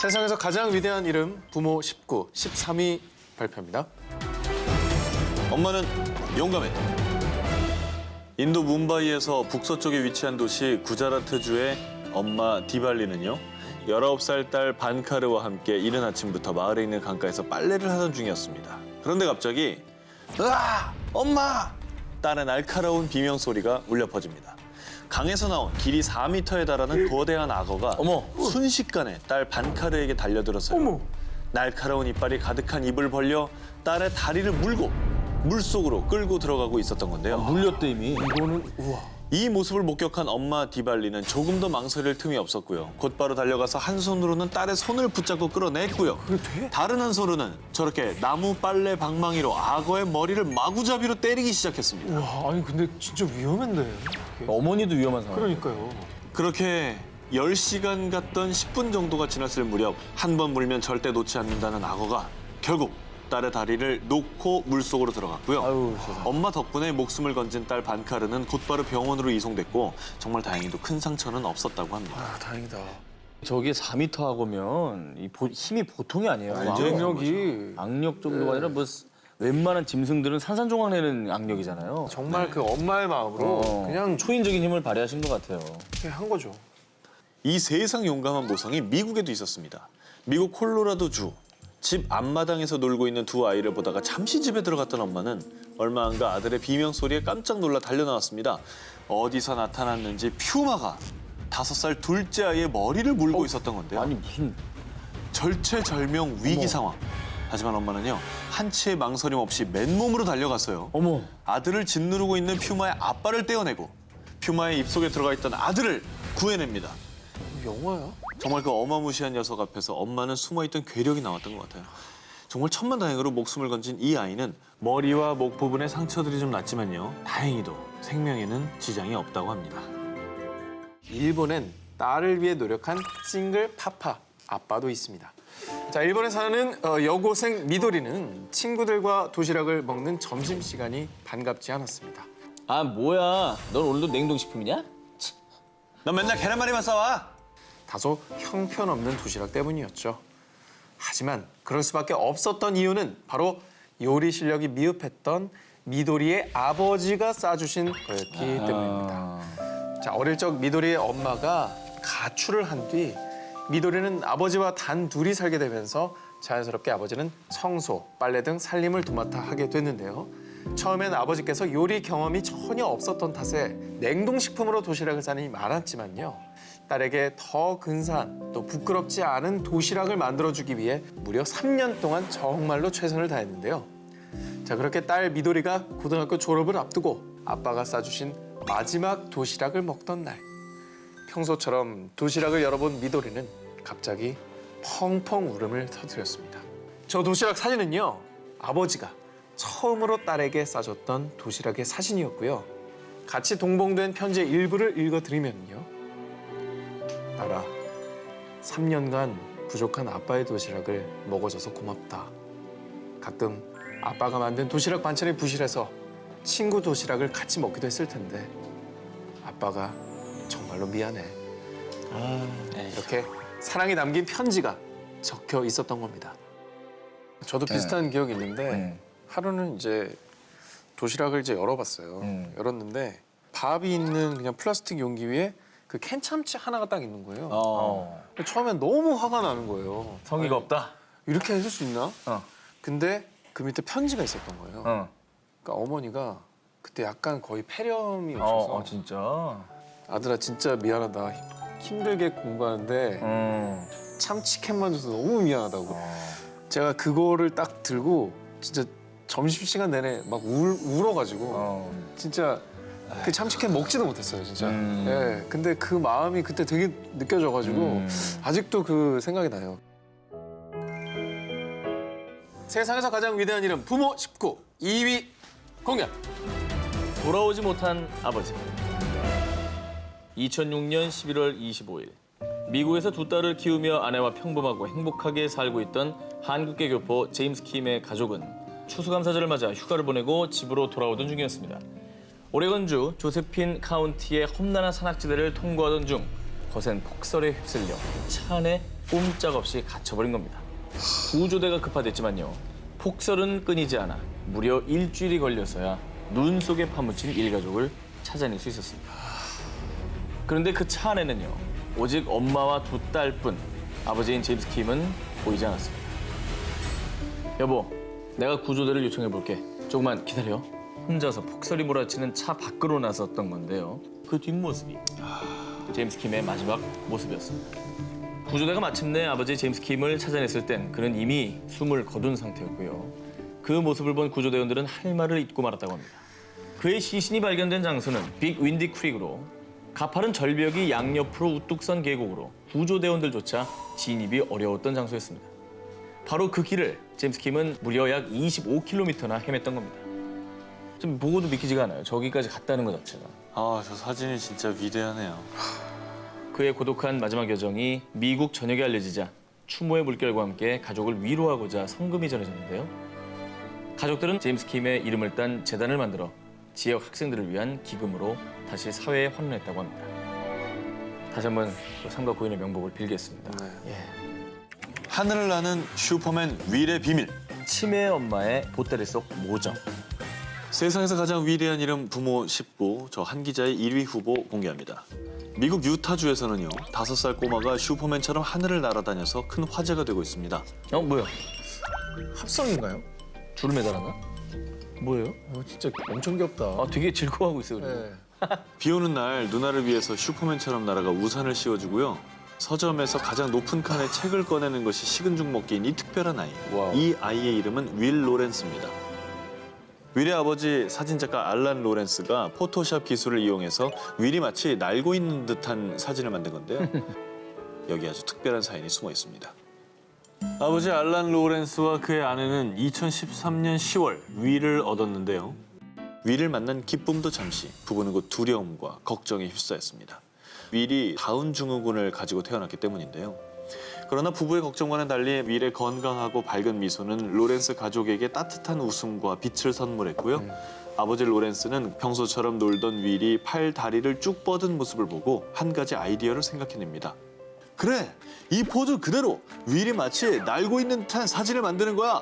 세상에서 가장 위대한 이름 부모 19, 13위 발표입니다. 엄마는 용감했다. 인도 뭄바이에서 북서쪽에 위치한 도시 구자라트주의 엄마 디발리는요. 19살 딸 반카르와 함께 이른 아침부터 마을에 있는 강가에서 빨래를 하던 중이었습니다. 그런데 갑자기 으아! 엄마! 딸의 날카로운 비명소리가 울려 퍼집니다. 강에서 나온 길이 4m에 달하는 거대한 악어가 순식간에 딸 반카르에게 달려들었어요. 날카로운 이빨이 가득한 입을 벌려 딸의 다리를 물고 물속으로 끌고 들어가고 있었던 건데요. 물렸대 이미. 이거는 우와. 이 모습을 목격한 엄마 디발리는 조금 더 망설일 틈이 없었고요. 곧바로 달려가서 한 손으로는 딸의 손을 붙잡고 끌어냈고요. 다른 한 손으로는 저렇게 나무 빨래 방망이로 악어의 머리를 마구잡이로 때리기 시작했습니다. 우와, 아니 근데 진짜 위험한데. 어머니도 위험한 상황. 그러니까요. 그렇게 10시간 갔던 10분 정도가 지났을 무렵 한 번 물면 절대 놓지 않는다는 악어가 결국 딸의 다리를 놓고 물속으로 들어갔고요. 아유, 세상에. 엄마 덕분에 목숨을 건진 딸 반카르는 곧바로 병원으로 이송됐고 정말 다행히도 큰 상처는 없었다고 합니다. 아, 다행이다. 저게 4m 하고면 힘이 보통이 아니에요. 알죠. 악력이 악력 정도가 아니라 뭐 웬만한 짐승들은 산산조각 내는 악력이잖아요. 정말 그 엄마의 마음으로 그냥 초인적인 힘을 발휘하신 것 같아요. 그냥 한 거죠. 이 세상 용감한 모성이 미국에도 있었습니다. 미국 콜로라도주 집 앞마당에서 놀고 있는 두 아이를 보다가 잠시 집에 들어갔던 엄마는 얼마 안 가 아들의 비명 소리에 깜짝 놀라 달려나왔습니다. 어디서 나타났는지 퓨마가 5살 둘째 아이의 머리를 물고 있었던 건데요. 아니 무슨 절체절명 위기 상황. 하지만 엄마는요 한치의 망설임 없이 맨몸으로 달려갔어요. 어머. 아들을 짓누르고 있는 퓨마의 아빠를 떼어내고 퓨마의 입속에 들어가 있던 아들을 구해냅니다. 영화야? 정말 그 어마무시한 녀석 앞에서 엄마는 숨어있던 괴력이 나왔던 것 같아요. 정말 천만다행으로 목숨을 건진 이 아이는 머리와 목 부분에 상처들이 좀 났지만요. 다행히도 생명에는 지장이 없다고 합니다. 일본엔 딸을 위해 노력한 싱글 파파 아빠도 있습니다. 자, 일본에 사는 여고생 미도리는 친구들과 도시락을 먹는 점심시간이 반갑지 않았습니다. 아 뭐야? 넌 오늘도 냉동식품이냐? 넌 맨날 계란말이만 싸와. 다소 형편없는 도시락 때문이었죠. 하지만 그럴 수밖에 없었던 이유는 바로 요리 실력이 미흡했던 미도리의 아버지가 싸주신 거였기 때문입니다. 자, 어릴 적 미도리의 엄마가 가출을 한 뒤 미도리는 아버지와 단 둘이 살게 되면서 자연스럽게 아버지는 청소, 빨래 등 살림을 도맡아 하게 됐는데요. 처음엔 아버지께서 요리 경험이 전혀 없었던 탓에 냉동식품으로 도시락을 싸니 많았지만요. 딸에게 더 근사한 또 부끄럽지 않은 도시락을 만들어주기 위해 무려 3년 동안 정말로 최선을 다했는데요. 자, 그렇게 딸 미도리가 고등학교 졸업을 앞두고 아빠가 싸주신 마지막 도시락을 먹던 날. 평소처럼 도시락을 열어본 미도리는 갑자기 펑펑 울음을 터뜨렸습니다. 저 도시락 사진은요, 아버지가 처음으로 딸에게 싸줬던 도시락의 사진이었고요. 같이 동봉된 편지의 일부를 읽어드리면요. 딸아, 3년간 부족한 아빠의 도시락을 먹어줘서 고맙다. 가끔 아빠가 만든 도시락 반찬이 부실해서 친구 도시락을 같이 먹기도 했을 텐데 아빠가 정말로 미안해. 이렇게 사랑이 담긴 편지가 적혀 있었던 겁니다. 저도 비슷한 기억이 있는데 하루는 이제 도시락을 이제 열어봤어요. 열었는데 밥이 있는 그냥 플라스틱 용기 위에 그 캔참치 하나가 딱 있는 거예요. 처음엔 너무 화가 나는 거예요. 성의가 없다. 이렇게 해줄 수 있나? 근데 그 밑에 편지가 있었던 거예요. 그러니까 어머니가 그때 약간 거의 폐렴이 오셔서 진짜. 아들아 진짜 미안하다. 힘들게 공부하는데 참치캔만 줘서 너무 미안하다고. 제가 그거를 딱 들고 진짜 점심시간 내내 막 울어가지고 진짜 그 참치캔 먹지도 못했어요, 진짜. 네, 근데 그 마음이 그때 되게 느껴져가지고 아직도 그 생각이 나요. 세상에서 가장 위대한 이름 부모 19 2위 공연. 돌아오지 못한 아버지. 2006년 11월 25일. 미국에서 두 딸을 키우며 아내와 평범하고 행복하게 살고 있던 한국계 교포 제임스 킴의 가족은 추수감사절을 맞아 휴가를 보내고 집으로 돌아오던 중이었습니다. 오레곤주 조세핀 카운티의 험난한 산악지대를 통과하던 중 거센 폭설에 휩쓸려 차 안에 꼼짝없이 갇혀버린 겁니다. 구조대가 급파됐지만요. 폭설은 끊이지 않아 무려 일주일이 걸려서야 눈 속에 파묻힌 일가족을 찾아낼 수 있었습니다. 그런데 그 차 안에는요. 오직 엄마와 두 딸뿐. 아버지인 제임스 킴은 보이지 않았습니다. 여보, 내가 구조대를 요청해볼게. 조금만 기다려. 혼자서 폭설이 몰아치는 차 밖으로 나섰던 건데요. 그 뒷모습이 제임스 킴의 마지막 모습이었습니다. 구조대가 마침내 아버지 제임스 킴을 찾아냈을 땐 그는 이미 숨을 거둔 상태였고요. 그 모습을 본 구조대원들은 할 말을 잇고 말았다고 합니다. 그의 시신이 발견된 장소는 빅 윈디 크릭으로 가파른 절벽이 양옆으로 우뚝 선 계곡으로 구조대원들조차 진입이 어려웠던 장소였습니다. 바로 그 길을 제임스 킴은 무려 약 25km나 헤맸던 겁니다. 좀 보고도 믿기지가 않아요. 저기까지 갔다는 것 자체가. 아, 저 사진이 진짜 위대하네요. 그의 고독한 마지막 여정이 미국 전역에 알려지자 추모의 물결과 함께 가족을 위로하고자 성금이 전해졌는데요. 가족들은 제임스 킴의 이름을 딴 재단을 만들어 지역 학생들을 위한 기금으로 다시 사회에 환원했다고 합니다. 다시 한번 삼가 고인의 명복을 빌겠습니다. 예. 하늘을 나는 슈퍼맨 윌의 비밀. 치매 엄마의 보따리 속 모정. 세상에서 가장 위대한 이름 부모 19, 저 한 기자의 1위 후보 공개합니다. 미국 유타주에서는요, 5살 꼬마가 슈퍼맨처럼 하늘을 날아다녀서 큰 화제가 되고 있습니다. 뭐야? 합성인가요? 줄을 매달았나? 뭐예요? 진짜 엄청 귀엽다. 되게 즐거워하고 있어요. 그리고. 네. 비 오는 날 누나를 위해서 슈퍼맨처럼 날아가 우산을 씌워주고요. 서점에서 가장 높은 칸에 책을 꺼내는 것이 식은 죽 먹기인 이 특별한 아이. 와우. 이 아이의 이름은 윌 로렌스입니다. 윌의 아버지 사진작가 알란 로렌스가 포토샵 기술을 이용해서 윌이 마치 날고 있는 듯한 사진을 만든 건데요. 여기 아주 특별한 사연이 숨어 있습니다. 아버지 알란 로렌스와 그의 아내는 2013년 10월 윌을 얻었는데요. 윌을 만난 기쁨도 잠시, 부부는 곧 두려움과 걱정에 휩싸였습니다. 윌이 다운 증후군을 가지고 태어났기 때문인데요. 그러나 부부의 걱정과는 달리 윌의 건강하고 밝은 미소는 로렌스 가족에게 따뜻한 웃음과 빛을 선물했고요. 아버지 로렌스는 평소처럼 놀던 윌이 팔, 다리를 쭉 뻗은 모습을 보고 한 가지 아이디어를 생각해냅니다. 그래, 이 포즈 그대로 윌이 마치 날고 있는 듯한 사진을 만드는 거야.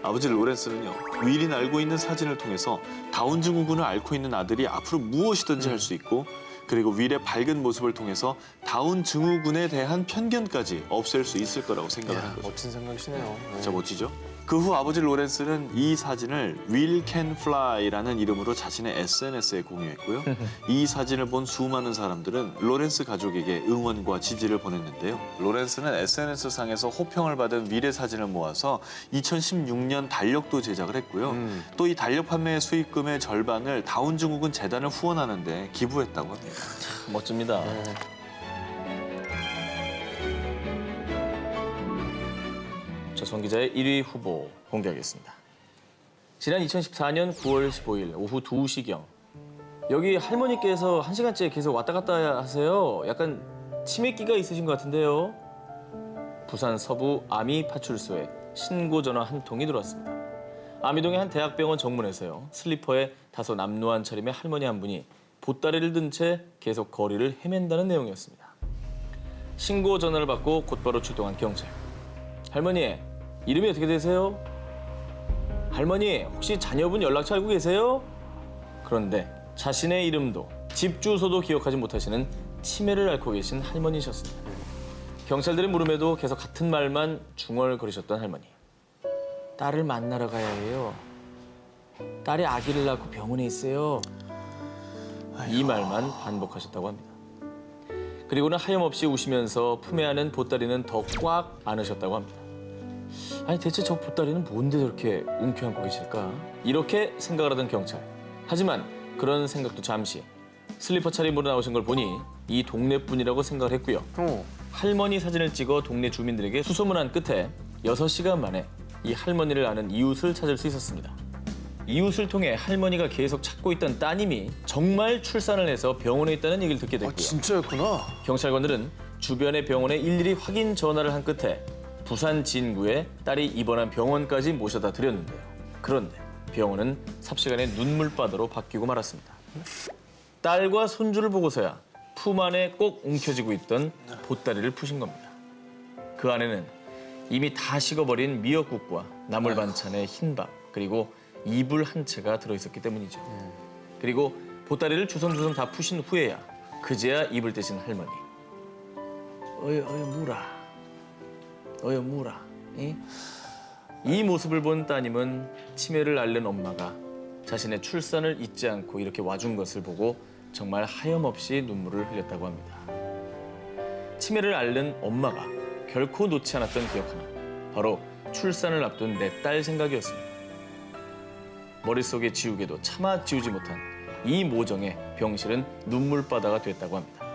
아버지 로렌스는요, 윌이 날고 있는 사진을 통해서 다운 증후군을 앓고 있는 아들이 앞으로 무엇이든지 할 수 있고, 그리고 윌의 밝은 모습을 통해서 다운 증후군에 대한 편견까지 없앨 수 있을 거라고 생각을 한 거죠. 멋진 생각이시네요. 진짜 멋지죠? 그 후 아버지 로렌스는 이 사진을 Will Can Fly라는 이름으로 자신의 SNS에 공유했고요. 이 사진을 본 수많은 사람들은 로렌스 가족에게 응원과 지지를 보냈는데요. 로렌스는 SNS상에서 호평을 받은 윌의 사진을 모아서 2016년 달력도 제작을 했고요. 또 이 달력 판매의 수익금의 절반을 다운증후군 재단을 후원하는 데 기부했다고 합니다. 멋집니다. 전 기자의 1위 후보 공개하겠습니다. 지난 2014년 9월 15일 오후 2시경 여기 할머니께서 1시간째 계속 왔다 갔다 하세요. 약간 치매기가 있으신 것 같은데요. 부산 서부 아미 파출소에 신고 전화 한 통이 들어왔습니다. 아미동의 한 대학병원 정문에서요. 슬리퍼에 다소 남루한 차림의 할머니 한 분이 보따리를 든 채 계속 거리를 헤맨다는 내용이었습니다. 신고 전화를 받고 곧바로 출동한 경찰. 할머니, 이름이 어떻게 되세요? 할머니, 혹시 자녀분 연락처 알고 계세요? 그런데 자신의 이름도 집 주소도 기억하지 못하시는 치매를 앓고 계신 할머니셨습니다. 경찰들의 물음에도 계속 같은 말만 중얼거리셨던 할머니. 딸을 만나러 가야 해요. 딸이 아기를 낳고 병원에 있어요. 이 말만 반복하셨다고 합니다. 그리고는 하염없이 우시면서 품에 안은 보따리는 더 꽉 안으셨다고 합니다. 아니 대체 저 보따리는 뭔데 저렇게 움켜안고 계실까? 이렇게 생각을 하던 경찰. 하지만 그런 생각도 잠시. 슬리퍼 차림으로 나오신 걸 보니 이 동네뿐이라고 생각을 했고요. 할머니 사진을 찍어 동네 주민들에게 수소문한 끝에 6시간 만에 이 할머니를 아는 이웃을 찾을 수 있었습니다. 이웃을 통해 할머니가 계속 찾고 있던 따님이 정말 출산을 해서 병원에 있다는 얘기를 듣게 됐고요. 진짜였구나. 경찰관들은 주변의 병원에 일일이 확인 전화를 한 끝에 부산 진구에 딸이 입원한 병원까지 모셔다 드렸는데요. 그런데 병원은 삽시간에 눈물바다로 바뀌고 말았습니다. 딸과 손주를 보고서야 품 안에 꼭 움켜쥐고 있던 보따리를 푸신 겁니다. 그 안에는 이미 다 식어버린 미역국과 나물 반찬의 흰밥 그리고 이불 한 채가 들어있었기 때문이죠. 그리고 보따리를 주섬주섬 다 푸신 후에야 그제야 이불 대신 할머니. 어여 무라. 이 모습을 본 따님은 치매를 앓는 엄마가 자신의 출산을 잊지 않고 이렇게 와준 것을 보고 정말 하염없이 눈물을 흘렸다고 합니다. 치매를 앓는 엄마가 결코 놓지 않았던 기억 하나. 바로 출산을 앞둔 내 딸 생각이었습니다. 머릿속에 지우개도 차마 지우지 못한 이 모정에 병실은 눈물바다가 됐다고 합니다.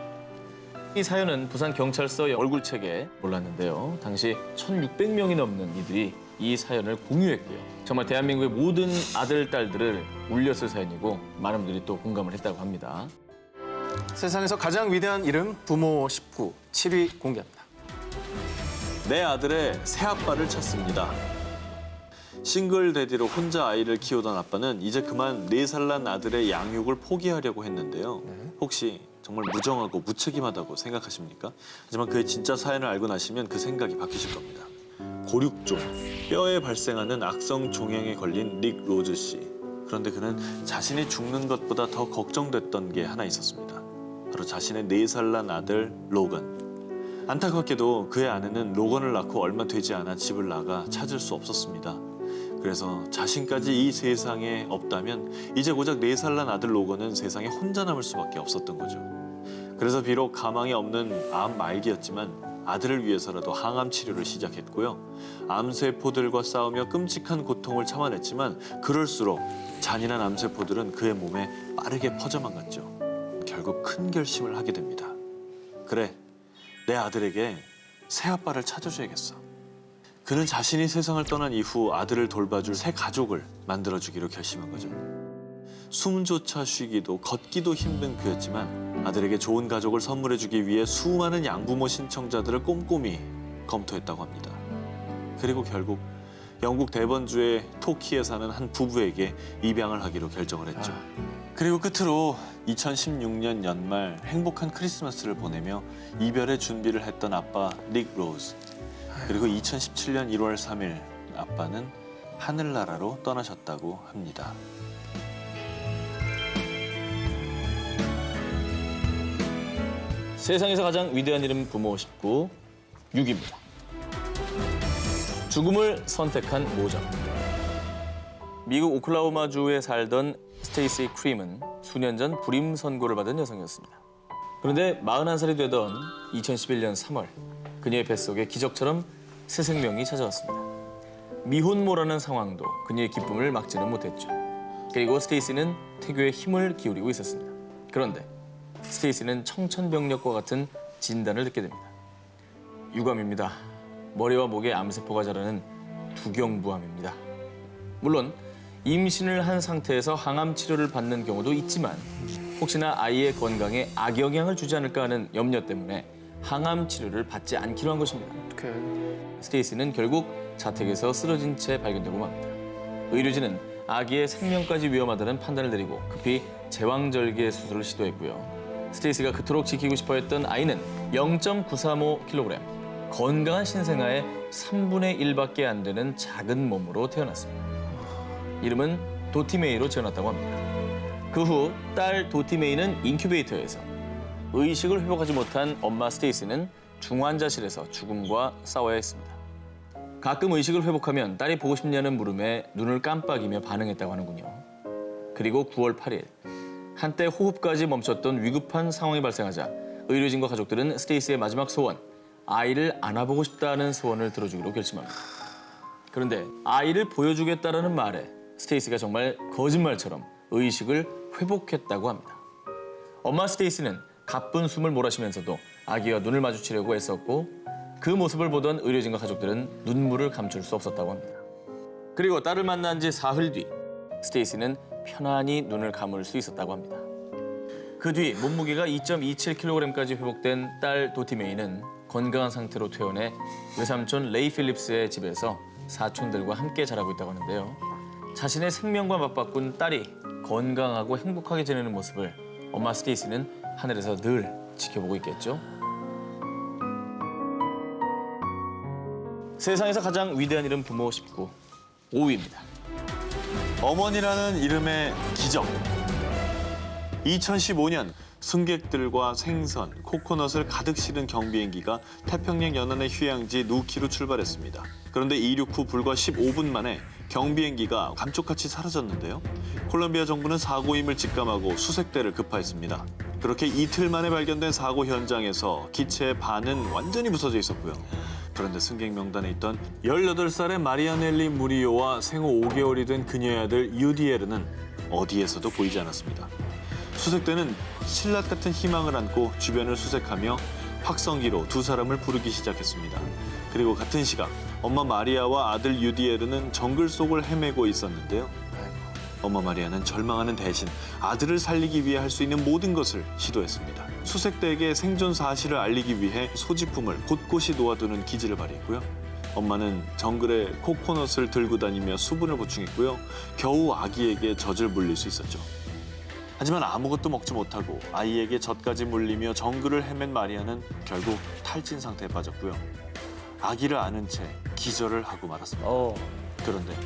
이 사연은 부산경찰서 얼굴책에 올랐는데요. 당시 1,600명이 넘는 이들이 이 사연을 공유했고요. 정말 대한민국의 모든 아들, 딸들을 울렸을 사연이고 많은 분들이 또 공감을 했다고 합니다. 세상에서 가장 위대한 이름 부모 19 7위 공개합니다. 내 아들의 새아빠를 찾습니다. 싱글 데디로 혼자 아이를 키우던 아빠는 이제 그만 4살 난 아들의 양육을 포기하려고 했는데요. 혹시 정말 무정하고 무책임하다고 생각하십니까? 하지만 그의 진짜 사연을 알고 나시면 그 생각이 바뀌실 겁니다. 고륙종, 뼈에 발생하는 악성 종양에 걸린 릭 로즈 씨. 그런데 그는 자신이 죽는 것보다 더 걱정됐던 게 하나 있었습니다. 바로 자신의 4살 난 아들 로건. 안타깝게도 그의 아내는 로건을 낳고 얼마 되지 않아 집을 나가 찾을 수 없었습니다. 그래서 자신까지 이 세상에 없다면 이제 고작 4살 난 아들 로건은 세상에 혼자 남을 수밖에 없었던 거죠. 그래서 비록 가망이 없는 암 말기였지만 아들을 위해서라도 항암 치료를 시작했고요. 암세포들과 싸우며 끔찍한 고통을 참아냈지만 그럴수록 잔인한 암세포들은 그의 몸에 빠르게 퍼져만 갔죠. 결국 큰 결심을 하게 됩니다. 그래, 내 아들에게 새아빠를 찾아줘야겠어. 그는 자신이 세상을 떠난 이후 아들을 돌봐줄 새 가족을 만들어주기로 결심한 거죠. 숨조차 쉬기도 걷기도 힘든 그였지만 아들에게 좋은 가족을 선물해주기 위해 수많은 양부모 신청자들을 꼼꼼히 검토했다고 합니다. 그리고 결국 영국 대번주의 토키에 사는 한 부부에게 입양을 하기로 결정을 했죠. 그리고 끝으로 2016년 연말 행복한 크리스마스를 보내며 이별의 준비를 했던 아빠 릭 로즈. 그리고 2017년 1월 3일 아빠는 하늘나라로 떠나셨다고 합니다. 세상에서 가장 위대한 이름 부모 19, 6입니다. 죽음을 선택한 모전. 미국 오클라호마주에 살던 스테이시 크림은 수년 전 불임 선고를 받은 여성이었습니다. 그런데 41살이 되던 2011년 3월 그녀의 뱃속에 기적처럼 새 생명이 찾아왔습니다. 미혼모라는 상황도 그녀의 기쁨을 막지는 못했죠. 그리고 스테이시는 태교에 힘을 기울이고 있었습니다. 그런데 스테이시는 청천벽력과 같은 진단을 듣게 됩니다. 유감입니다. 머리와 목에 암세포가 자라는 두경부암입니다. 물론 임신을 한 상태에서 항암 치료를 받는 경우도 있지만 혹시나 아이의 건강에 악영향을 주지 않을까 하는 염려 때문에 항암 치료를 받지 않기로 한 것입니다. 스테이시는 결국 자택에서 쓰러진 채 발견되고 맙니다. 의료진은 아기의 생명까지 위험하다는 판단을 내리고 급히 제왕절개 수술을 시도했고요. 스테이시가 그토록 지키고 싶어했던 아이는 0.935kg, 건강한 신생아의 3분의 1밖에 안 되는 작은 몸으로 태어났습니다. 이름은 도티메이로 지어놨다고 합니다. 그 후 딸 도티메이는 인큐베이터에서 의식을 회복하지 못한 엄마 스테이시는 중환자실에서 죽음과 싸워야 했습니다. 가끔 의식을 회복하면 딸이 보고 싶냐는 물음에 눈을 깜빡이며 반응했다고 하는군요. 그리고 9월 8일 한때 호흡까지 멈췄던 위급한 상황이 발생하자 의료진과 가족들은 스테이시의 마지막 소원, 아이를 안아보고 싶다는 소원을 들어주기로 결심합니다. 그런데 아이를 보여주겠다라는 말에 스테이시가 정말 거짓말처럼 의식을 회복했다고 합니다. 엄마 스테이시는 가쁜 숨을 몰아쉬면서도 아기와 눈을 마주치려고 애썼고 그 모습을 보던 의료진과 가족들은 눈물을 감출 수 없었다고 합니다. 그리고 딸을 만난 지 사흘 뒤 스테이시는 편안히 눈을 감을 수 있었다고 합니다. 그 뒤 몸무게가 2.27kg까지 회복된 딸 도티메이는 건강한 상태로 퇴원해 외삼촌 레이 필립스의 집에서 사촌들과 함께 자라고 있다고 하는데요. 자신의 생명과 맞바꾼 딸이 건강하고 행복하게 지내는 모습을 엄마 스테이시는 하늘에서 늘 지켜보고 있겠죠. 세상에서 가장 위대한 이름 부모 19. 5위입니다. 어머니라는 이름의 기적. 2015년 승객들과 생선, 코코넛을 가득 실은 경비행기가 태평양 연안의 휴양지 누키로 출발했습니다. 그런데 이륙 후 불과 15분 만에 경비행기가 감쪽같이 사라졌는데요. 콜롬비아 정부는 사고임을 직감하고 수색대를 급파했습니다. 그렇게 이틀 만에 발견된 사고 현장에서 기체의 반은 완전히 부서져 있었고요. 그런데 승객 명단에 있던 18살의 마리아넬리 무리오와 생후 5개월이 된 그녀의 아들 유디에르는 어디에서도 보이지 않았습니다. 수색대는 신라 같은 희망을 안고 주변을 수색하며 확성기로 두 사람을 부르기 시작했습니다. 그리고 같은 시각 엄마 마리아와 아들 유디에르는 정글 속을 헤매고 있었는데요. 엄마 마리아는 절망하는 대신 아들을 살리기 위해 할 수 있는 모든 것을 시도했습니다. 수색대에게 생존 사실을 알리기 위해 소지품을 곳곳이 놓아두는 기지를 발휘했고요. 엄마는 정글에 코코넛을 들고 다니며 수분을 보충했고요. 겨우 아기에게 젖을 물릴 수 있었죠. 하지만 아무것도 먹지 못하고 아이에게 젖까지 물리며 정글을 헤맨 마리아는 결국 탈진 상태에 빠졌고요. 아기를 안은 채 기절을 하고 말았습니다. 그런데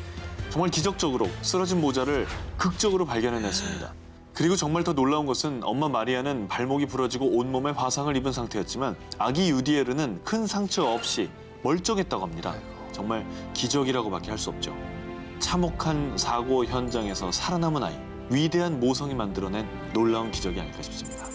정말 기적적으로 쓰러진 모자를 극적으로 발견해냈습니다. 그리고 정말 더 놀라운 것은 엄마 마리아는 발목이 부러지고 온몸에 화상을 입은 상태였지만 아기 유디에르는 큰 상처 없이 멀쩡했다고 합니다. 정말 기적이라고밖에 할 수 없죠. 참혹한 사고 현장에서 살아남은 아이, 위대한 모성이 만들어낸 놀라운 기적이 아닐까 싶습니다.